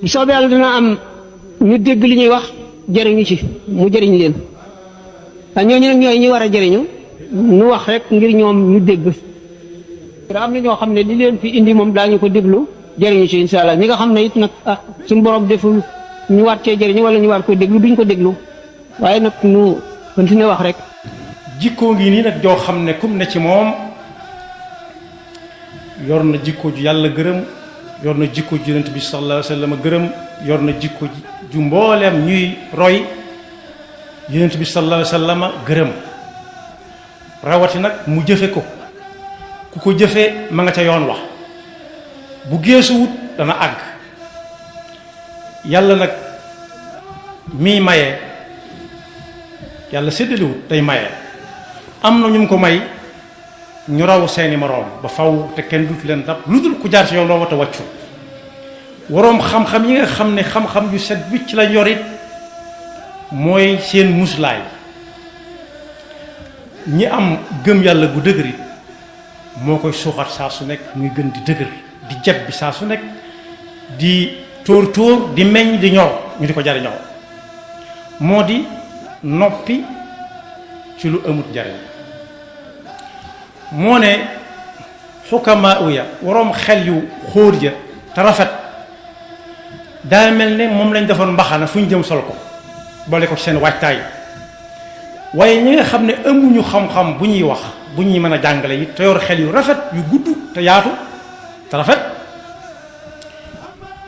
bu soobee yàlla dina am ñu dégg li ñuy wax jëriñu ci mu jëriñ leen te ñooñu nag ñooy ñi war a jëriñu nu wax rek ngir ñoom ñu dégg. am na ñoo xam ne li leen fi indi moom daañu ko déglu jëriñu ci incha allah ñi nga xam ne it nag suñu borom deful ñu waat cee jëriñu wala ñu war ko déglu duñ ko déglu waaye nag ñu continuer wax rek. jikkoo ngi nii nag joo xam ne kum ne ci moom yor na jikko ju yàlla gërëm yor na jikko ju yonent bi sallallahu alayhi wa sallam gërëm yor na jikko ju mbooleem ñuy roy yonent bi sallallahu alayhi wa sallam gërëm rawati nag mu jëfe ko ku ko jëfee ma nga ca yoon wax bu geesuwut dana àgg yàlla nag mii maye yàlla séddaliwut day maye am na ñu ko may ñu raw seeni moroom ba faw te kenn dut leen dab lu dul ku jaar ci yoon loo wata wàccu waroom xam-xam yi nga xam ne xam-xam yu set wicc la yorit mooy seen muslaay ñi am gëm yàlla gu dëgërit moo koy suuxat saa su nekk muy gën di dëgër di jeb bi saa su nekk di tóor tóor di meññ di ñor ñu di ko jariñoo moo di noppi ci lu amut njariñ moo ne xukamaa uya waroom xel yu xóor ja te rafet daa mel ne moom lañ defoon mbaxana fu ñu jëm sol ko boole ko ci seen waajtaay waaye ñi nga xam ne amuñu xam-xam bu ñuy wax bu ñuy mën a jàngale it te yor xel yu rafet yu gudd te yaatu te rafet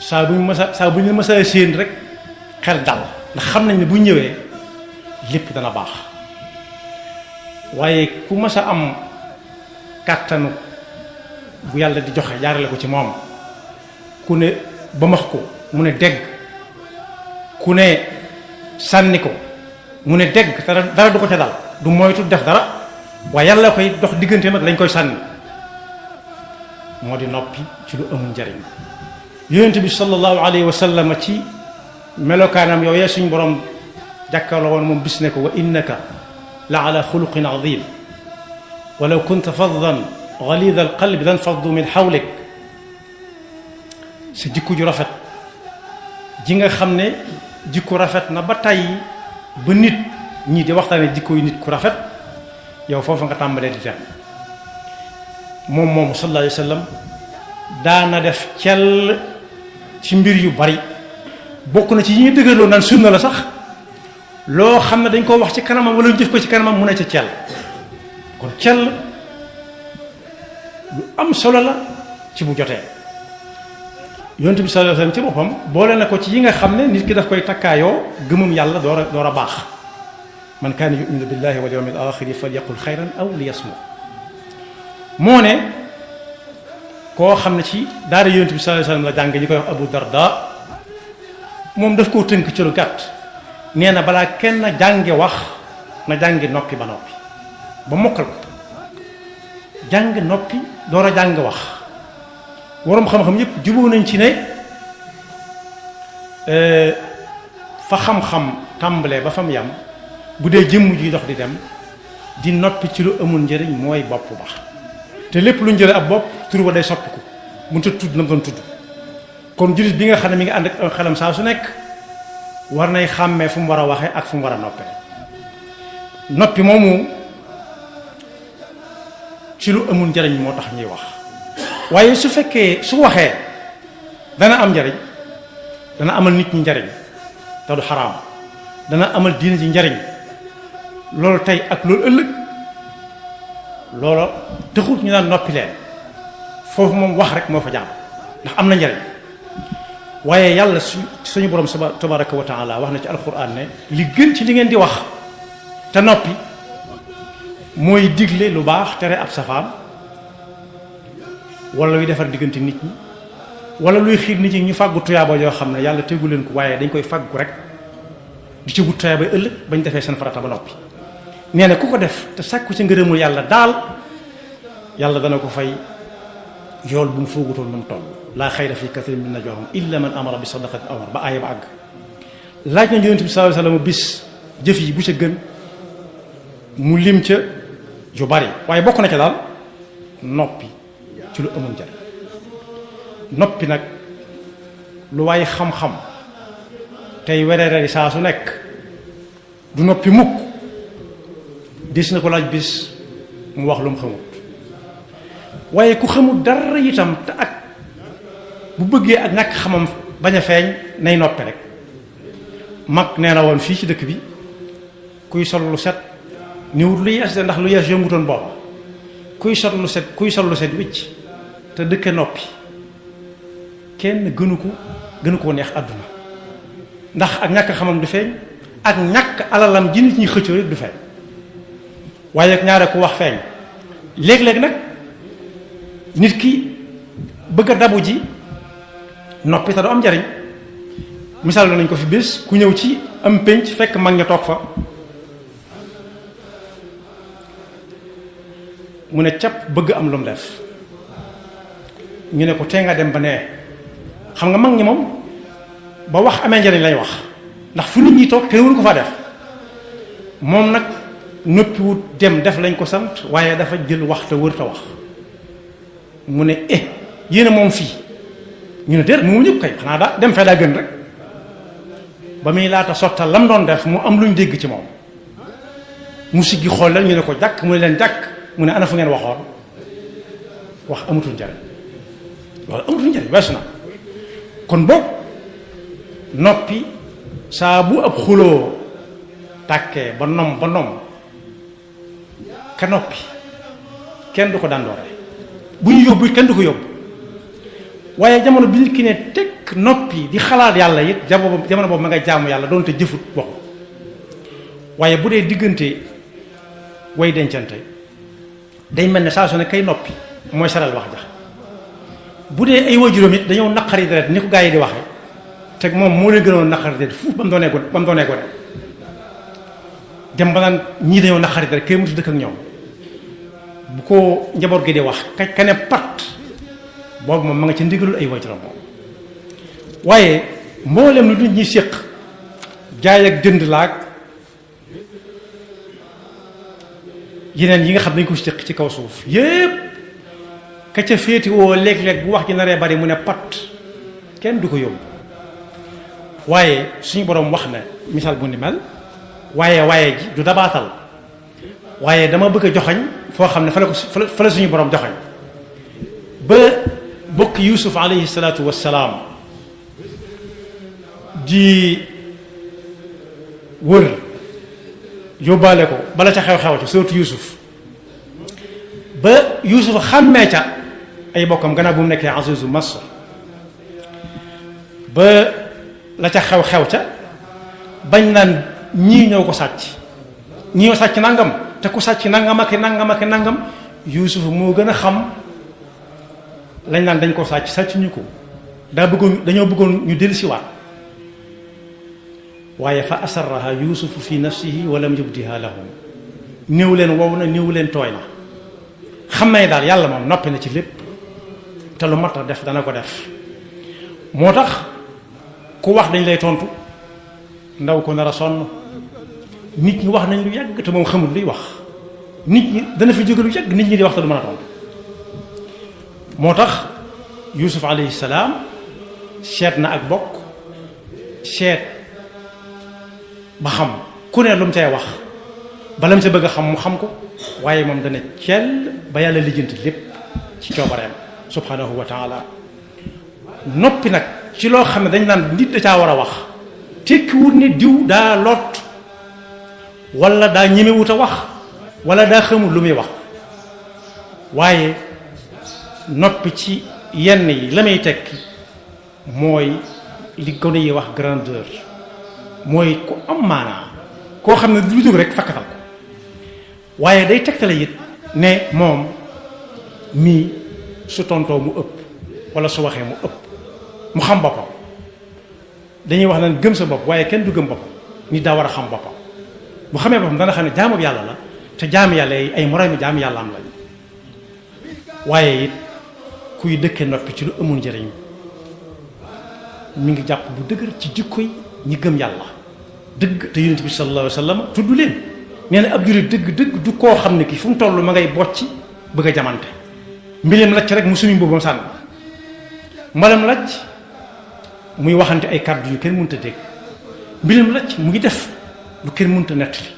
saa bu ñu mësa séen rek xel dal ndax xam nañ ne bu ñëwee lépp dana baax waaye ku mës a am kàttanu bu yàlla di joxe jaarale ko ci moom ku ne ba max ko mu ne dégg ku ne sànni ko mu ne dégg dara du ko ca dal du moytu def dara waaye yàlla koy dox digganteem ak lañ koy sànni moo di noppi ci lu amul njariñ yonent bi sallallahu alayhi wa sallam ci melokaanam yooyee suñ borom jàkkaarloo woon moom bis ne ko wa innaka la ala xuluqin azim walaw kunta faddan galida alqalbi lan faddu min xawlik sa jikko ju rafet ji nga xam ne jikko rafet na ba tey ba nit ñii di waxtaane jikko yu nit ku rafet yow foofu nga tàmbalee di dem moom sallallahu alayhi wa sallam daana def cell ci mbir yu bari bokk na ci yi ñuy dëgërloo naan sunna la sax loo xam ne dañ koo wax ci kanamam wala ñu jëf ko ci kanamam mu ne ca cell kon cell lu am solo la ci bu jotee yonent bi sallallahu alayhi wasallam ci boppam boole na ko ci yi nga xam ne nit ki daf koy takkaayoo gëmum yàlla door a baax man kaana yuminu billahi wal yawmil axiri falyaqul xayran aw liyasmut moo ne koo xam ne ci daara yonent bi sallallahu alayhi wasallam la jàng ñu koy wax Abu Darda moom daf koo tënk ci lu gàtt nee na balaa kenn jànge wax na jàngi noppi ba noppi ba mokkal ko jàng noppi door a jàng wax waroom xam-xam yépp juboo nañ ci ne fa xam-xam tàmbalee ba fa mu yam bu dee jëmm ji dox di dem di noppi ci lu amul njëriñ mooy bopp ba te lépp lu njëriñ ab bopp tur ba day soppiku mënut a tudd na mu doon tudd kon jullit bi nga xam ne mi ngi ànd ak xelam saa su nekk war nay xàmmee fu mu war a waxee ak fu mu war a noppee noppi moomu ci lu amul njariñ moo tax ñuy wax waaye su fekkee su waxee dana am njariñ dana amal nit ñi njariñ te du xaraam dana amal diine ji njariñ loolu tey ak loolu ëllëg loolu taxut ñu naan noppi leen foofu moom wax rek moo fa jàmm ndax am na njariñ waaye yàlla suñu borom tabaraka wa taala wax na ci alquran ne li gën ci li ngeen di wax te noppi mooy digle lu baax tere ab safaan wala luy defar diggante nit ñi wala luy xiir nit ñi ñu fàggu tuyaaba yoo xam ne yàlla tegu leen ko waaye dañ koy fàggu rek di ci wut tuyaaba ëllëg bañ defee seen farata ba noppi nee na ku ko def te sàkku ci ngërëmul yàlla daal yàlla dana ko fay yool bu mu foogutoon nu mu toll laa xayra fi kathirin min najwaahum illa man amara bi sadaqatin aw ba aaya ba àgg laaj na yonent bi sallallahu alayhi wasallam bis jëf yi bu ca gën mu lim ca yu bari waaye bokk na ca daal noppi ci lu amul njariñ noppi nag lu waay xam-xam tey wereere saa su nekk du noppi mukk dis na ko laaj bis mu wax lu mu xamut waaye ku xamul dara itam te ak bu bëggee ak ñàkk xamam bañ a feeñ nay noppi rek mag nee na woon fii ci dëkk bi kuy sol lu set niwut lu yees de ndax lu yees yombutoon booba kuy sol lu set wicc te dëkke noppi kenn gënu ko neex àdduna ndax ak ñàkk xamam du feeñ ak ñàkk alalam ji nit ñi xëccoo rek du feeñ waaye ak ñaare ku wax feeñ léeg-léeg nag nit ki bëgg a dabu ji noppi te du am njariñ misaal nañ ko fi bés ku ñëw ci am pénc fekk mag ña toog fa mu ne cap bëgg am lu mu def ñu ne ko tee nga dem ba nee xam nga mag ñi moom ba wax amee njariñ lay wax ndax fu nit ñi toog kenn waru ko faa def moom nag noppiwut dem def lañ ko sant waaye dafa jël wax te wër te wax mu ne yéen a moom fii ñu ne déet mu ñëpp kay xanaa daa dem fee daa gën rek ba muy laata sottal lam doon def mu am luñ dégg ci moom mu siggi xool leen ñu ne ko jàkk mu ne leen jàkk mu ne ana fu ngeen waxoon wax amatul njariñ loolu amatul njariñ weesu na kon boog noppi saa bu ab xuloo tàkkee ba nom ka noppi kenn du ko dandoore bu ñu yóbbu kenn du ko yóbbu waaye jamono bi nit ki ne tekk noppi di xalaat yàlla it jamono boobu ma nga jaamu yàlla doonte jëfut waxu waaye bu dee diggante way dencante day mel ne saa su ne kay noppi mooy saral wax ja bu dee ay waajuram it dañoo naqari deret ni ko gaa yi di waxe te moom moo leen gënoon naqari deret fuuf ba mu doonee gone dem ba naan ñii dañoo naqari deret kay mutu dëkk ak ñoom bu ko njaboot gi di wax ka ne pat boobu moom ma nga ci ndigalul ay waajuram moom waaye mboolem lu nit ñi séq jaay ak jënd laag yeneen yi nga xam dañ ko séq ci kaw suuf yépp ka ca féeti woo léeg-léeg bu wax ji naree bari mu ne pat kenn du ko yóbbu waaye suñu boroom wax na misaal bu ni mel waaye ji du dabaatal waaye dama bëgg a joxañ foo xam ne fa la suñu boroom joxañ ba bokk Yuusuf alayhi salaatu wassalaam di wër yóbbaale ko bala ca xew-xew ca sootu Yuusuf ba Yuusuf xàmmee ca ay bokkam gannaaw bu mu nekkee azizu Masr ba la ca xew-xew ca bañ naan ñii ñoo ko sàcc ñii ñoo sàcc nangam te ku sàcc nangam ak nangam Yuusuf moo gën a xam lañ naan dañ ko sàcc ñu ko dañoo bëggoon ñu dellusiwaat waaye fa asarraha Yuusufu fi nafsihi wa lam yubdiha lahum néew leen wow na néew leen tooy na xam ne daal yàlla moom noppi na ci lépp te lu mat a def dana ko def moo tax ku wax dañ lay tontu ndaw ko nar a sonn nit ñi wax nañ lu yàgg te moom xamul luy wax nit ñi dana fi jóge lu yàgg nit ñi di wax te du mën a tontu moo tax Yuusuf alayhi salaam seet na ak bokk seet ba xam ku ne lu mu cay wax bala mu ca bëgg a xam mu xam ko waaye moom dana cell ba yàlla lijjanti lépp ci coobareem subhanahu wa taala noppi nag ci loo xam ne dañ naan nit da caa war a wax tekkiwut ne diw daa lot wala daa ñemewut a wax wala daa xamul lu muy wax waaye noppi ci yenn yi la may tekki mooy li gone yi wax grandeur mooy ku am maanaa koo xam ne du jóg rek fakkatal ko waaye day tegtale it ne moom mii su tontoo mu ëpp wala su waxee mu ëpp mu xam boppam dañuy wax naan gëm sa bopp waaye kenn du gëm boppam nit daa war a xam boppam bu xamee boppam dana xam ne jaamu yàlla la te jaamu yàlla yi ay moroomi jaamu yàlla am lañ waaye it kuy dëkke noppi ci lu amul njëriñ mi ngi jàpp bu dëgër ci jikko yi ñi gëm yàlla dëgg te yonent bi sallallahu alayhi wa sallam tudd leen nee na ab jurit dëgg du koo xam ne kii fu mu toll ma ngay bocci bëgg a jamante mbileem lacc rek mu sumi mbubbam sànni mbalam lacc muy waxante ay kàddu yu kenn mënta dégg mbiram lacc mu ngi def lu kenn mënta nettali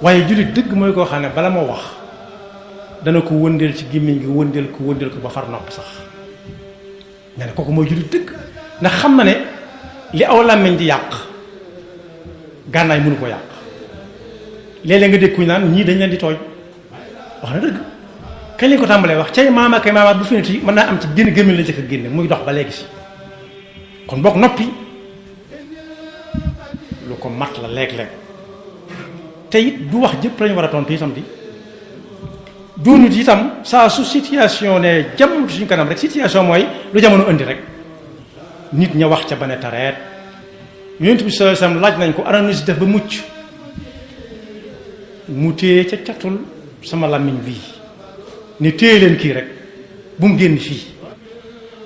waaye jullit dëgg mooy koo xam ne bala moo wax dana ko wëndeel ci gémmiñ gi wëndeel ko ba far noppi sax nga ne kooku mooy jullit dëgg ndax xam na ne li aw làmmiñ di yàq gànnaay mënu ko yàq léeg-léeg nga dégg kuñ naan ñii dañ leen di tooñ wax na dëgg kañ lañ ko tàmbalee wax cay maama kay maamaat bu fi ne mën naa am ci génn gémmiñ la jëkk a génne muy dox ba léegi si kon bokk noppi lu ko mat la léeg-léeg te it du wax jëpp lañu war a tontu itam di doonut itam saa su situation ne jàmm suñ kanam rek situation mooy lu jamono indi rek nit ña wax ca ba ne tareet yonent bi sallallahu alayhi wasallam laaj nañ ko ana nu si def ba mucc mu téye ca catul sama làmmiñ bii ne téye leen kii rek bu mu génn fii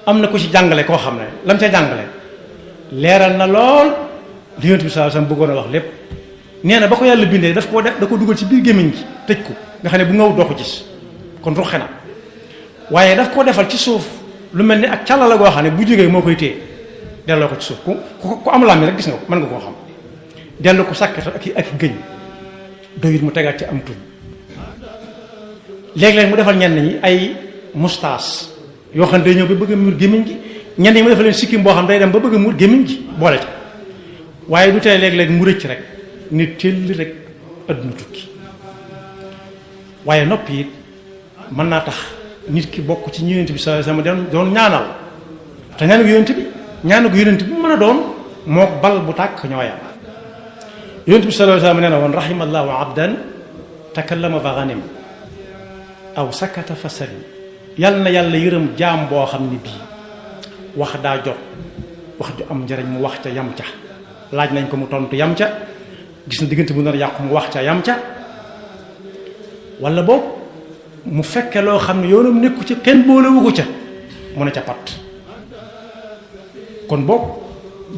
am na ko ci jàngale koo xam ne lam ca jàngale leeral na lool li yonent bi sallallahu alayhi wasallam bëggoon a wax lépp nee na ba ko yàlla bindee da ko dugal ci biir gémmiñ gi tëj ko nga xam ne bu ngaw doo ko gis kon ruxe na waaye daf koo defal ci suuf lu mel ni ak càlla la goo xam ne bu jógee moo koy téye delloo ko ci suuf ku am làmmiñ rek gis nga ko mën nga koo xam delloo ko sàkkat ak gëñ doyut mu tegaat ci am tuñ léeg-léeg mu defal ñenn ñi ay moustache yoo xam ne day ñëw ba bëgg a muur gémmiñ gi ñenn ñi mu defal leen sikkim boo xam day dem ba bëgg a muur gémmiñ gi boole ca waaye du tey léeg-léeg mu rëcc rek nit teel rek adduna tukki waaye noppi it mën naa tax nit ki bokk ci yonent bi sallallahu alayhi wasallam doon ñaanal te ñaanu yonent bi mu mën a doon moo bal bu tàkk ñooyam yonent bi sallallahu alayhi wasallam nee na woon rahimallahu abdan takallama fa ghanim aw sakata fa salim yàlla na yàlla yërëm jaam boo xam ne bii wax daa jot wax ju am njëriñ mu wax ca yam ca laaj nañ ko mu tontu yam ca gis na diggante bu nar yàqu mu wax ca yam ca wala boobu mu fekke loo xam ne yoonam nekku ca kenn boolewu ko ca mu ne ca pat kon boobu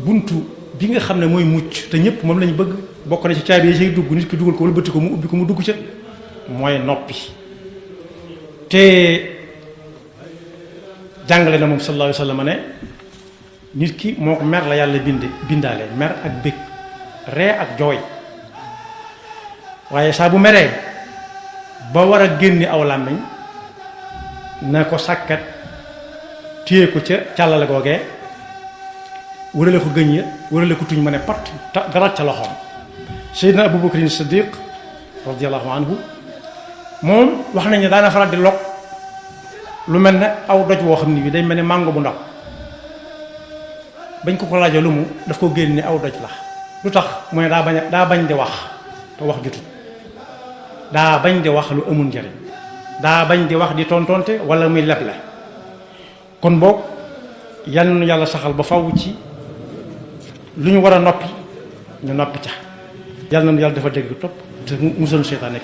buntu bi nga xam ne mooy mucc te ñëpp moom lañu bëgg bokk na ci caabi yi say dugg nit ki dugal ko wala bëtti ko mu ubbi ko mu dugg ca mooy noppi te jàngale na moom sallallahu alayhi wasallam ne nit ki moo ko mer la yàlla bindaale mer ak bég ree ak jooy waaye saa bu meree ba war a génne aw làmmiñ na ko sàkkat téye ko ca càllale googee wërale ko gëñ ya wërale ko tuñ ma ne pat dara ca loxoom Seydina Abu Bakrin Siddiq radiyallahu anhu moom wax nañ ne daana faral di lok lu mel ne aw doj woo xam ne bi day mel ne màngo bu ndaw bañ ko laajee lu mu daf ko génne aw doj la lu tax mu ne daa bañ di wax te wax jutut daa bañ di wax lu amul njariñ daa bañ di wax di tontonte wala muy leble kon boog yal na yàlla saxal ba faw ci lu ñu war a noppi ñu noppi ca yal na yàlla dafa dégg topp te musal seytaane